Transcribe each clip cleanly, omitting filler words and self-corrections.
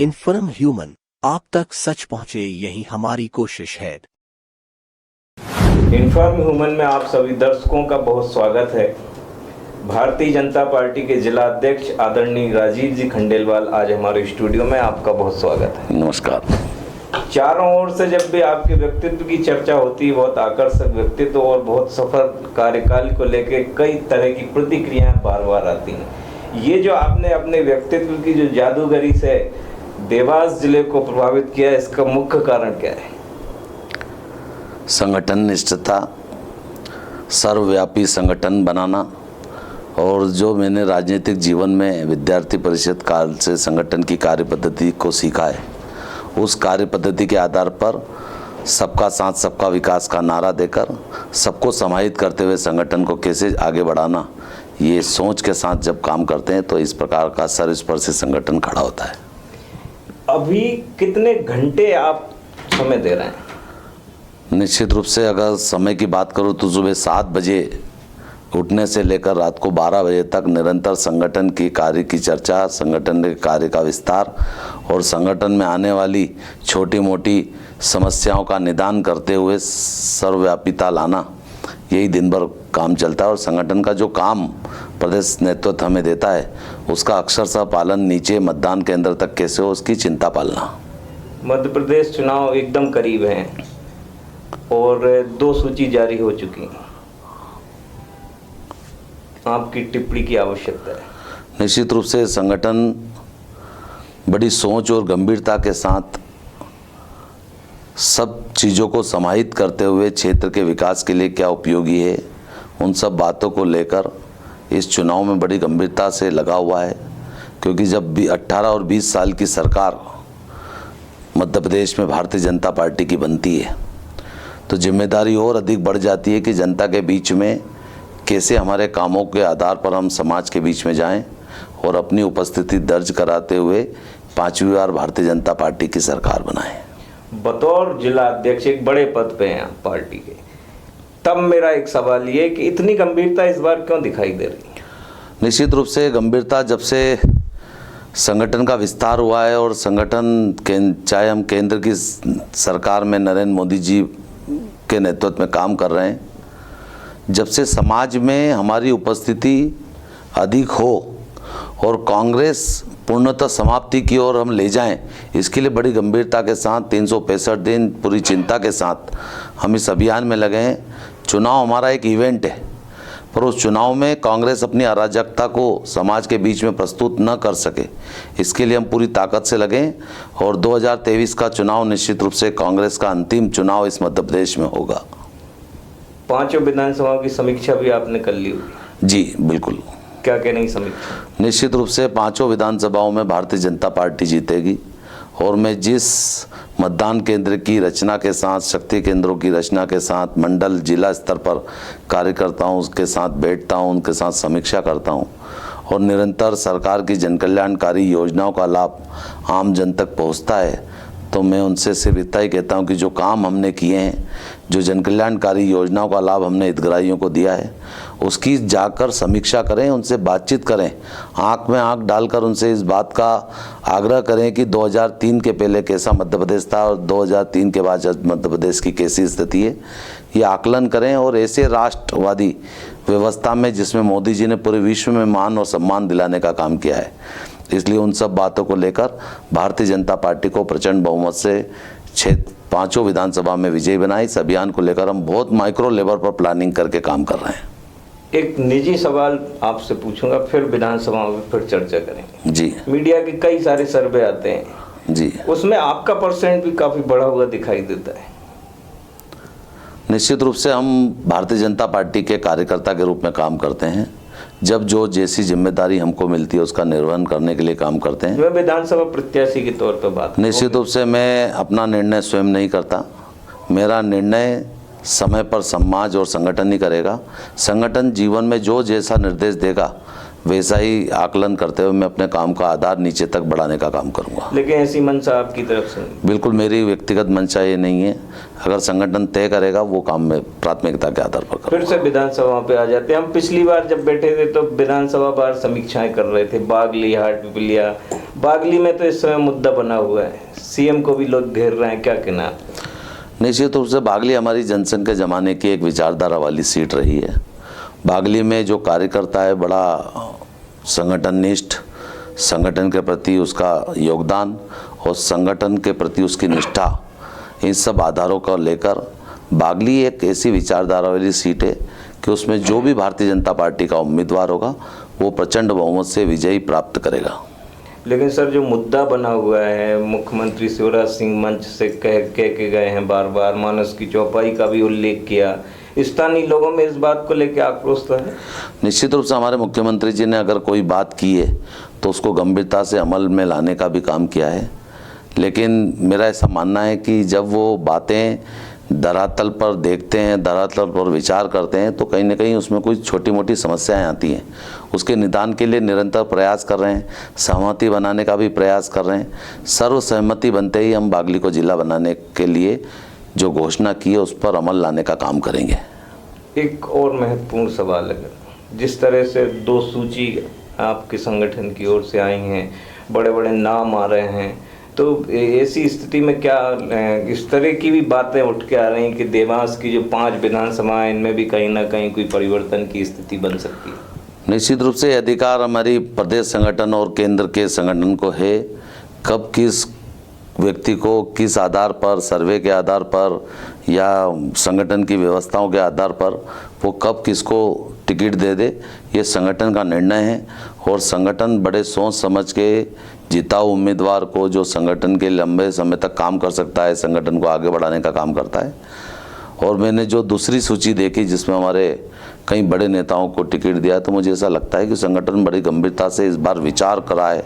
Inform human, आप तक सच पहुंचे, यही हमारी कोशिश है। इन्फॉर्म ह्यूमन में आप सभी दर्शकों का बहुत स्वागत है। भारतीय जनता पार्टी के जिला अध्यक्ष आदरणीय राजीव जी खंडेलवाल आज हमारे स्टूडियो में, आपका बहुत स्वागत है। नमस्कार। चारों ओर से जब भी आपके व्यक्तित्व की चर्चा होती है, बहुत आकर्षक व्यक्तित्व और बहुत सफल कार्यकाल को लेकर कई तरह की प्रतिक्रियाएं बार बार आती हैं। ये जो आपने अपने व्यक्तित्व की जो जादूगरी से देवास जिले को प्रभावित किया, इसका मुख्य कारण क्या है? संगठन निष्ठता, सर्वव्यापी संगठन बनाना, और जो मैंने राजनीतिक जीवन में विद्यार्थी परिषद काल से संगठन की कार्यपद्धति को सीखा है, उस कार्यपद्धति के आधार पर सबका साथ सबका विकास का नारा देकर सबको समाहित करते हुए संगठन को कैसे आगे बढ़ाना, ये सोच के साथ जब काम करते हैं तो इस प्रकार का सर्वस्पर्शी संगठन खड़ा होता है। अभी कितने घंटे आप समय दे रहे हैं? निश्चित रूप से अगर समय की बात करूं तो सुबह 7 बजे उठने से लेकर रात को 12 बजे तक निरंतर संगठन की कार्य की चर्चा, संगठन के कार्य का विस्तार और संगठन में आने वाली छोटी मोटी समस्याओं का निदान करते हुए सर्वव्यापीता लाना, यही दिन भर काम चलता है। और संगठन का जो काम प्रदेश नेतृत्व हमें देता है, उसका अक्षरशः पालन नीचे मतदान केंद्र तक कैसे हो, उसकी चिंता पालना। मध्य प्रदेश चुनाव एकदम करीब हैं और 2 सूची जारी हो चुकी हैं, आपकी टिप्पणी की आवश्यकता है। निश्चित रूप से संगठन बड़ी सोच और गंभीरता के साथ सब चीज़ों को समाहित करते हुए क्षेत्र के विकास के लिए क्या उपयोगी है, उन सब बातों को लेकर इस चुनाव में बड़ी गंभीरता से लगा हुआ है। क्योंकि जब भी 18 और 20 साल की सरकार मध्य प्रदेश में भारतीय जनता पार्टी की बनती है, तो जिम्मेदारी और अधिक बढ़ जाती है कि जनता के बीच में कैसे हमारे कामों के आधार पर हम समाज के बीच में जाएं और अपनी उपस्थिति दर्ज कराते हुए 5वीं बार भारतीय जनता पार्टी की सरकार बनाएं। बतौर जिला अध्यक्ष एक बड़े पद पे हैं पार्टी के, तब मेरा एक सवाल ये कि इतनी गंभीरता इस बार क्यों दिखाई दे रही है? निश्चित रूप से गंभीरता जब से संगठन का विस्तार हुआ है और संगठन चाहे हम केंद्र की सरकार में नरेंद्र मोदी जी के नेतृत्व में काम कर रहे हैं, जब से समाज में हमारी उपस्थिति अधिक हो और कांग्रेस पूर्णतः समाप्ति की ओर हम ले जाएं, इसके लिए बड़ी गंभीरता के साथ 365 दिन पूरी चिंता के साथ हम इस अभियान में लगे हैं। चुनाव हमारा एक इवेंट है, पर उस चुनाव में कांग्रेस अपनी अराजकता को समाज के बीच में प्रस्तुत न कर सके, इसके लिए हम पूरी ताकत से लगे। और 2023 का चुनाव निश्चित रूप से कांग्रेस का अंतिम चुनाव इस मध्य प्रदेश में होगा। 5 विधानसभाओं की समीक्षा भी आपने कर ली होगी? जी बिल्कुल। क्या कहने की समीक्षा? निश्चित रूप से 5 विधानसभाओं में भारतीय जनता पार्टी जीतेगी और मैं जिस मतदान केंद्र की रचना के साथ, शक्ति केंद्रों की रचना के साथ मंडल जिला स्तर पर कार्य करता हूँ, उसके साथ बैठता हूँ, उनके साथ समीक्षा करता हूँ और निरंतर सरकार की जनकल्याणकारी योजनाओं का लाभ आम जन तक पहुँचता है, तो मैं उनसे सिर्फ इतना ही कहता हूँ कि जो काम हमने किए हैं, जो जनकल्याणकारी योजनाओं का लाभ हमने हितग्राहियों को दिया है, उसकी जाकर समीक्षा करें, उनसे बातचीत करें, आंख में आंख डालकर उनसे इस बात का आग्रह करें कि 2003 के पहले कैसा मध्य प्रदेश था और 2003 के बाद मध्य प्रदेश की कैसी स्थिति है, ये आकलन करें। और ऐसे राष्ट्रवादी व्यवस्था में जिसमें मोदी जी ने पूरे विश्व में मान और सम्मान दिलाने का काम किया है, इसलिए उन सब बातों को लेकर भारतीय जनता पार्टी को प्रचंड बहुमत से 5 विधानसभा में विजयी बनाई। इस अभियान को लेकर हम बहुत माइक्रो लेवल पर प्लानिंग करके काम कर रहे हैं। एक निजी सवाल आपसे पूछूंगा, फिर विधानसभा में फिर चर्चा करेंगे। जी। मीडिया के कई सारे सर्वे आते हैं जी, उसमें आपका परसेंट भी काफी बढ़ा हुआ दिखाई देता है। निश्चित रूप से हम भारतीय जनता पार्टी के कार्यकर्ता के रूप में काम करते हैं। जब जो जैसी जिम्मेदारी हमको मिलती है उसका निर्वहन करने के लिए काम करते हैं। मैं विधानसभा प्रत्याशी के तौर पर बात, निश्चित रूप से मैं अपना निर्णय स्वयं नहीं करता, मेरा निर्णय समय पर समाज और संगठन ही करेगा। संगठन जीवन में जो जैसा निर्देश देगा वैसा ही आकलन करते हुए मैं अपने काम का आधार नीचे तक बढ़ाने का काम करूंगा। लेकिन ऐसी मंशा आपकी तरफ से नहीं? बिल्कुल मेरी व्यक्तिगत मंशा ये नहीं है। अगर संगठन तय करेगा वो काम मैं प्राथमिकता के आधार पर करूंगा। फिर से विधानसभा पे आ जाते हैं हम। पिछली बार जब बैठे थे तो विधानसभा बार समीक्षाएं कर रहे थे, बागली, हाट पिपलिया। बागली में तो इस समय मुद्दा बना हुआ है, सीएम को भी लोग घेर रहे हैं, क्या कहना है? निश्चित रूप से बागली हमारी जनसंघ के ज़माने की एक विचारधारा वाली सीट रही है। बागली में जो कार्यकर्ता है बड़ा संगठननिष्ठ, संगठन के प्रति उसका योगदान और संगठन के प्रति उसकी निष्ठा, इन सब आधारों को लेकर बागली एक ऐसी विचारधारा वाली सीट है कि उसमें जो भी भारतीय जनता पार्टी का उम्मीदवार होगा वो प्रचंड बहुमत से विजयी प्राप्त करेगा। लेकिन सर जो मुद्दा बना हुआ है, मुख्यमंत्री शिवराज सिंह मंच से कह के गए हैं बार बार, मानस की चौपाई का भी उल्लेख किया, स्थानीय लोगों में इस बात को लेकर आक्रोश तो है। निश्चित रूप से हमारे मुख्यमंत्री जी ने अगर कोई बात की है तो उसको गंभीरता से अमल में लाने का भी काम किया है। लेकिन मेरा ऐसा मानना है कि जब वो बातें धरातल पर देखते हैं, धरातल पर विचार करते हैं तो कहीं ना कहीं उसमें कोई छोटी मोटी समस्याएं आती हैं। उसके निदान के लिए निरंतर प्रयास कर रहे हैं, सहमति बनाने का भी प्रयास कर रहे हैं। सर्वसहमति बनते ही हम बागली को जिला बनाने के लिए जो घोषणा की है उस पर अमल लाने का काम करेंगे। एक और महत्वपूर्ण सवाल है, जिस तरह से 2 सूची आपके संगठन की ओर से आई हैं, बड़े बड़े नाम आ रहे हैं, तो ऐसी स्थिति में क्या इस तरह की भी बातें उठ के आ रही हैं कि देवास की जो 5 विधानसभाएं इनमें भी कहीं ना कहीं कोई परिवर्तन की स्थिति बन सकती है? निश्चित रूप से अधिकार हमारी प्रदेश संगठन और केंद्र के संगठन को है। कब किस व्यक्ति को किस आधार पर, सर्वे के आधार पर या संगठन की व्यवस्थाओं के आधार पर वो कब किसको टिकट दे दे, ये संगठन का निर्णय है। और संगठन बड़े सोच समझ के जिताऊ उम्मीदवार को, जो संगठन के लंबे समय तक काम कर सकता है, संगठन को आगे बढ़ाने का काम करता है। और मैंने जो दूसरी सूची देखी जिसमें हमारे कई बड़े नेताओं को टिकट दिया, तो मुझे ऐसा लगता है कि संगठन बड़ी गंभीरता से इस बार विचार कराए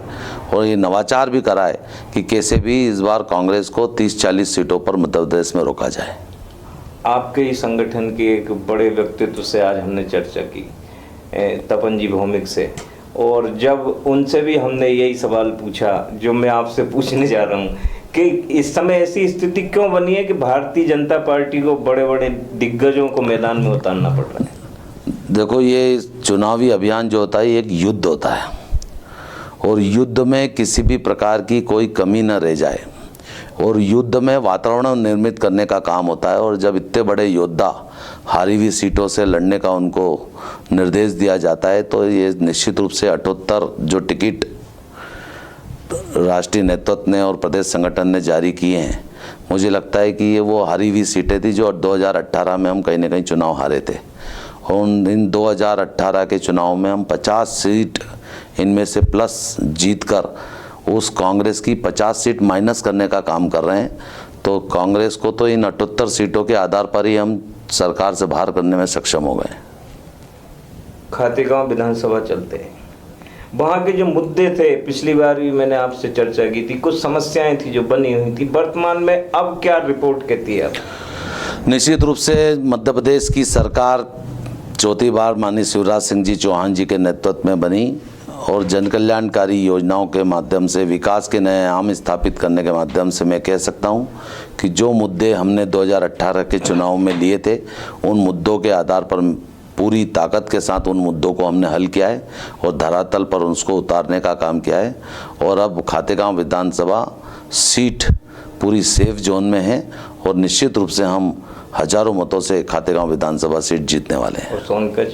और ये नवाचार भी कराए कि कैसे भी इस बार कांग्रेस को 30-40 सीटों पर मध्य प्रदेश में रोका जाए। आपके ही संगठन के एक बड़े व्यक्तित्व से आज हमने चर्चा की, तपन जी भौमिक से, और जब उनसे भी हमने यही सवाल पूछा जो मैं आपसे पूछने जा रहा हूँ कि इस समय ऐसी स्थिति क्यों बनी है कि भारतीय जनता पार्टी को बड़े बड़े दिग्गजों को मैदान में उतारना पड़ रहा है? देखो, ये चुनावी अभियान जो होता है एक युद्ध होता है और युद्ध में किसी भी प्रकार की कोई कमी न रह जाए और युद्ध में वातावरण निर्मित करने का काम होता है। और जब इतने बड़े योद्धा हारी हुई सीटों से लड़ने का उनको निर्देश दिया जाता है तो ये निश्चित रूप से 78 जो टिकट राष्ट्रीय नेतृत्व ने और प्रदेश संगठन ने जारी किए हैं, मुझे लगता है कि ये वो हारी हुई सीटें थी जो 2018 में हम कहीं ना कहीं चुनाव हारे थे। और इन 2018 के चुनाव में हम 50 सीट इनमें से प्लस जीतकर उस कांग्रेस की 50 सीट माइनस करने का काम कर रहे हैं। तो कांग्रेस को तो इन 78 सीटों के आधार पर ही हम सरकार से बाहर करने में सक्षम हो गए। खातेगांव विधानसभा चलते हैं, वहाँ के जो मुद्दे थे, पिछली बार भी मैंने आपसे चर्चा की थी, कुछ समस्याएं थी जो बनी हुई थी, वर्तमान में अब क्या रिपोर्ट कहती है? निश्चित रूप से मध्य प्रदेश की सरकार चौथी बार माननीय शिवराज सिंह जी चौहान जी के नेतृत्व में बनी और जन कल्याणकारी योजनाओं के माध्यम से विकास के नए आयाम स्थापित करने के माध्यम से मैं कह सकता हूं कि जो मुद्दे हमने 2018 के चुनाव में लिए थे, उन मुद्दों के आधार पर पूरी ताकत के साथ उन मुद्दों को हमने हल किया है और धरातल पर उसको उतारने का काम किया है। और अब खातेगांव विधानसभा सीट पूरी सेफ जोन में है और निश्चित रूप से हम हजारों मतों से खातेगांव विधानसभा सीट जीतने वाले हैं। और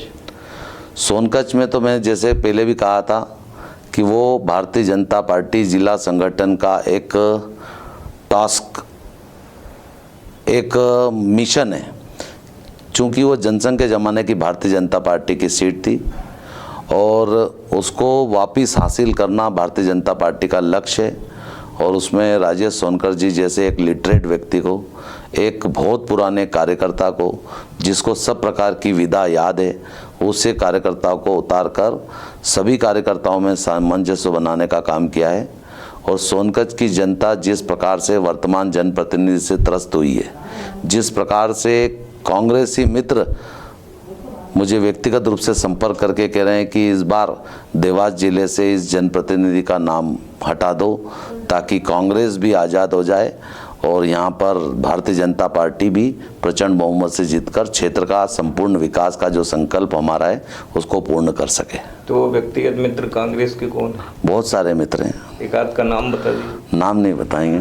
सोनकच्छ में तो मैं जैसे पहले भी कहा था कि वो भारतीय जनता पार्टी जिला संगठन का एक टास्क, एक मिशन है। चूँकि वो जनसंघ के ज़माने की भारतीय जनता पार्टी की सीट थी और उसको वापस हासिल करना भारतीय जनता पार्टी का लक्ष्य है। और उसमें राजेश सोनकर जी जैसे एक लिटरेट व्यक्ति को, एक बहुत पुराने कार्यकर्ता को जिसको सब प्रकार की विधा याद है, उसे कार्यकर्ताओं को उतारकर सभी कार्यकर्ताओं में सामंजस्य बनाने का काम किया है। और सोनकच्छ की जनता जिस प्रकार से वर्तमान जनप्रतिनिधि से त्रस्त हुई है, जिस प्रकार से कांग्रेसी मित्र मुझे व्यक्तिगत रूप से संपर्क करके कह रहे हैं कि इस बार देवास जिले से इस जनप्रतिनिधि का नाम हटा दो ताकि कांग्रेस भी आज़ाद हो जाए और यहाँ पर भारतीय जनता पार्टी भी प्रचंड बहुमत से जीतकर क्षेत्र का संपूर्ण विकास का जो संकल्प हमारा है उसको पूर्ण कर सके। तो व्यक्तिगत मित्र कांग्रेस के कौन है? बहुत सारे मित्र हैं, एक आध का नाम बता दीजिए। नाम नहीं बताएंगे।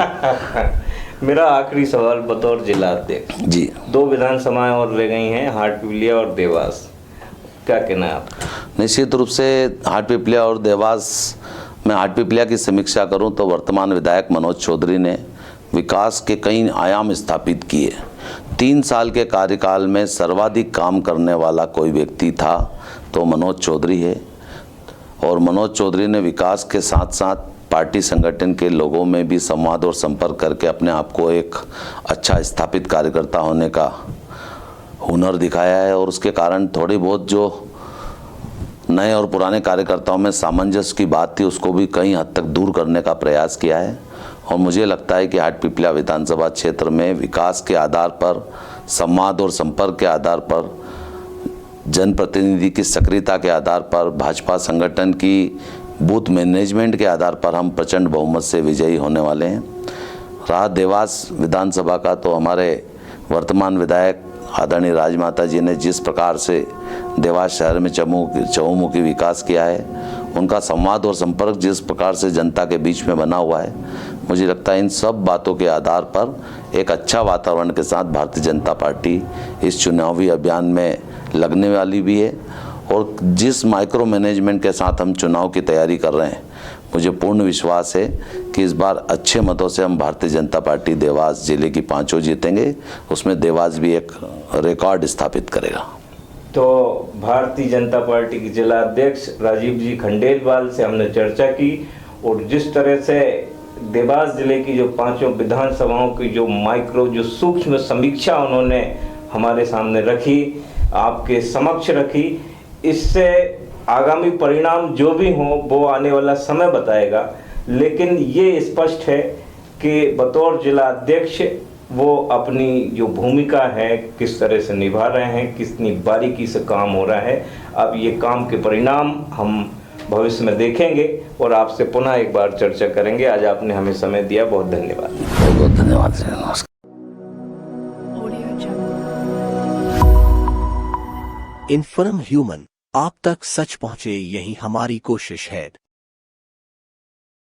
मेरा आखिरी सवाल बतौर जिला अध्यक्ष जी, 2 विधानसभाएं और रह गई हैं, हाटपिपलिया और देवास, क्या कहना है आपका? निश्चित रूप से हाटपिपलिया और देवास में हाटपिपलिया की समीक्षा करूं तो वर्तमान विधायक मनोज चौधरी ने विकास के कई आयाम स्थापित किए। 3 साल के कार्यकाल में सर्वाधिक काम करने वाला कोई व्यक्ति था तो मनोज चौधरी है और मनोज चौधरी ने विकास के साथ साथ पार्टी संगठन के लोगों में भी संवाद और संपर्क करके अपने आप को एक अच्छा स्थापित कार्यकर्ता होने का हुनर दिखाया है और उसके कारण थोड़ी बहुत जो नए और पुराने कार्यकर्ताओं में सामंजस्य की बात थी उसको भी कई हद तक दूर करने का प्रयास किया है और मुझे लगता है कि हाटपिपलिया विधानसभा क्षेत्र में विकास के आधार पर, संवाद और संपर्क के आधार पर, जनप्रतिनिधि की सक्रियता के आधार पर, भाजपा संगठन की बूथ मैनेजमेंट के आधार पर हम प्रचंड बहुमत से विजयी होने वाले हैं। रहा देवास विधानसभा का तो हमारे वर्तमान विधायक आदरणीय राजमाता जी ने जिस प्रकार से देवास शहर में चहुमुखी विकास किया है, उनका संवाद और संपर्क जिस प्रकार से जनता के बीच में बना हुआ है, मुझे लगता है इन सब बातों के आधार पर एक अच्छा वातावरण के साथ भारतीय जनता पार्टी इस चुनावी अभियान में लगने वाली भी है और जिस माइक्रो मैनेजमेंट के साथ हम चुनाव की तैयारी कर रहे हैं, मुझे पूर्ण विश्वास है कि इस बार अच्छे मतों से हम भारतीय जनता पार्टी देवास जिले की 5 जीतेंगे। उसमें देवास भी एक रिकॉर्ड स्थापित करेगा। तो भारतीय जनता पार्टी के जिला अध्यक्ष राजीव जी खंडेलवाल से हमने चर्चा की और जिस तरह से देवास जिले की जो 5 विधानसभाओं की जो माइक्रो जो सूक्ष्म समीक्षा उन्होंने हमारे सामने रखी, आपके समक्ष रखी, इससे आगामी परिणाम जो भी हों वो आने वाला समय बताएगा। लेकिन ये स्पष्ट है कि बतौर जिला अध्यक्ष वो अपनी जो भूमिका है किस तरह से निभा रहे हैं, कितनी बारीकी से काम हो रहा है। अब ये काम के परिणाम हम भविष्य में देखेंगे और आपसे पुनः एक बार चर्चा करेंगे। आज आपने हमें समय दिया, बहुत धन्यवाद। बहुत बहुत धन्यवाद। नमस्कार। इन्फॉर्म ह्यूमन, आप तक सच पहुंचे, यही हमारी कोशिश है।